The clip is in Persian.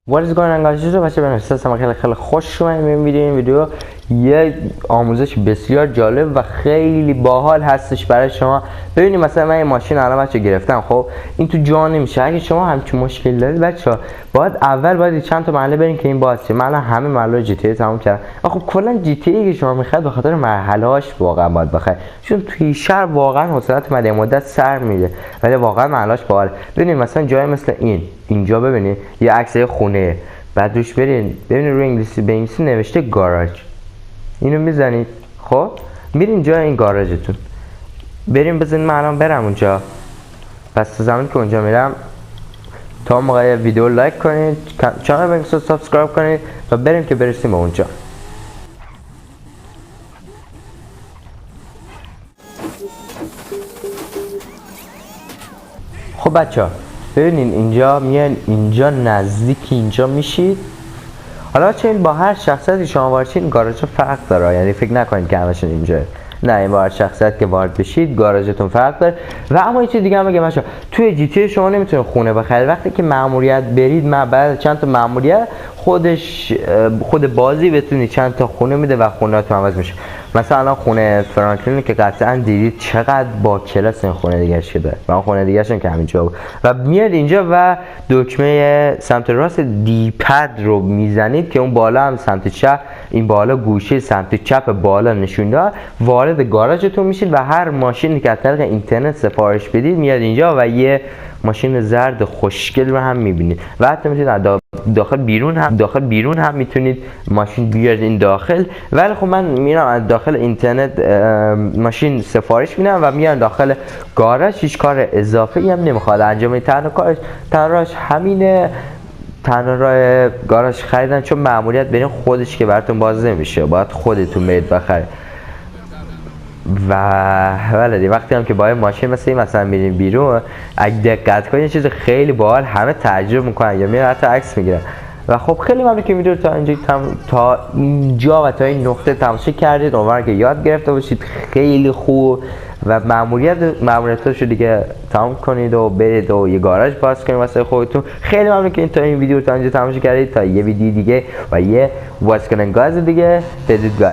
What is going on guys؟ چطور بچه به نشستم خیلی خوش اومدید. این ویدیو یه آموزش بسیار جالب و خیلی باحال هستش برای شما. ببینید مثلا من این ماشین الان بچه گرفتم، خب این تو جا نمیشه. اگه شما همچین مشکل دارید بچه‌ها باید چند تا محله برین که این باز شه. من همه محله جی تی ای تموم کردم. خب کلا جی تی ای که شما میخواید به خاطر مرحله‌هاش واقعا باید بخرید، چون توی شهر واقعا حوصله‌ات مدت سر میره، ولی واقعا محله‌اش باحال. ببینید مثلا جای مثل اینجا ببینید یه عکس خونه، بعد روش ببینید روی انگلیسی به انگلیسی نوشته گاراژ. اینو میزنید، خب میرین جای این گاراژتون، بریم بزنید. من الان برم اونجا، پس زمانی که اونجا میرم تا موقع ویدیو لایک کنید، کانال رو سابسکرایب کنید و بریم که برسیم به اونجا. خب بچه‌ها ببینید اینجا میان، اینجا نزدیک اینجا میشید. حالا چه این با هر شخصیتی شما وارد گاراژ فرق داره، یعنی فکر نکنید که همشون اینجا، نه، این با هر شخصیت که وارد بشید گاراژتون فرق داره. و اما یه چیز دیگه هم بگم بچه‌ها، توی جی تی شما نمیتونید خونه بخرید. وقتی که مأموریت برید، بعد چند تا مأموریت خود بازی بتونید چند تا خونه میده و خونه‌تون عوض میشه. مثلا الان خونه فرانکلین که قطعا دیدید چقدر با کلاس این خونه دیگه شده و اون خونه دیگه‌شون که همینجا بود. و میاد اینجا و دکمه سمت راست دی پد رو میزنید که اون بالا هم سمت چپ، این بالا گوشه سمت چپ بالا نشون داد، وارد گاراژتون میشید و هر ماشینی که از طریق اینترنت سفارش بدید میاد اینجا و یه ماشین زرد خوشگل رو هم میبینید. و حتی میتونید داخل بیرون هم میتونید ماشین بیارید این داخل. ولی خب من میرم از داخل اینترنت ماشین سفارش میدم و میارم داخل گاراژ. هیچ کار اضافه ای هم نمیخواد انجام بدید، تنها همینه. تنها راه گاراژ خریدن، چون مأموریت برین خودش که براتون باز نمیشه، باید خودتون برید بخرید. و ولدی وقتی هم که با ماشین مثلا میریم بیرون، اگه دقت کنید چیز خیلی باحال همه تعجب میکنن یا میرن حتی عکس میگیرن. و خب خیلی ممنون که ویدیو تا اینجا و تا این نقطه تماشا کردید. امیدوارم که یاد گرفته باشید. خیلی خوب و مأموریتاشو دیگه تمام کنید و برید و یه گاراژ باز کنید واسه خودتون. خیلی ممنون که تا این ویدیو تا اینجا تماشا کردید. تا یه ویدیو دیگه و یه واسه کنن گاز دیگه بدید.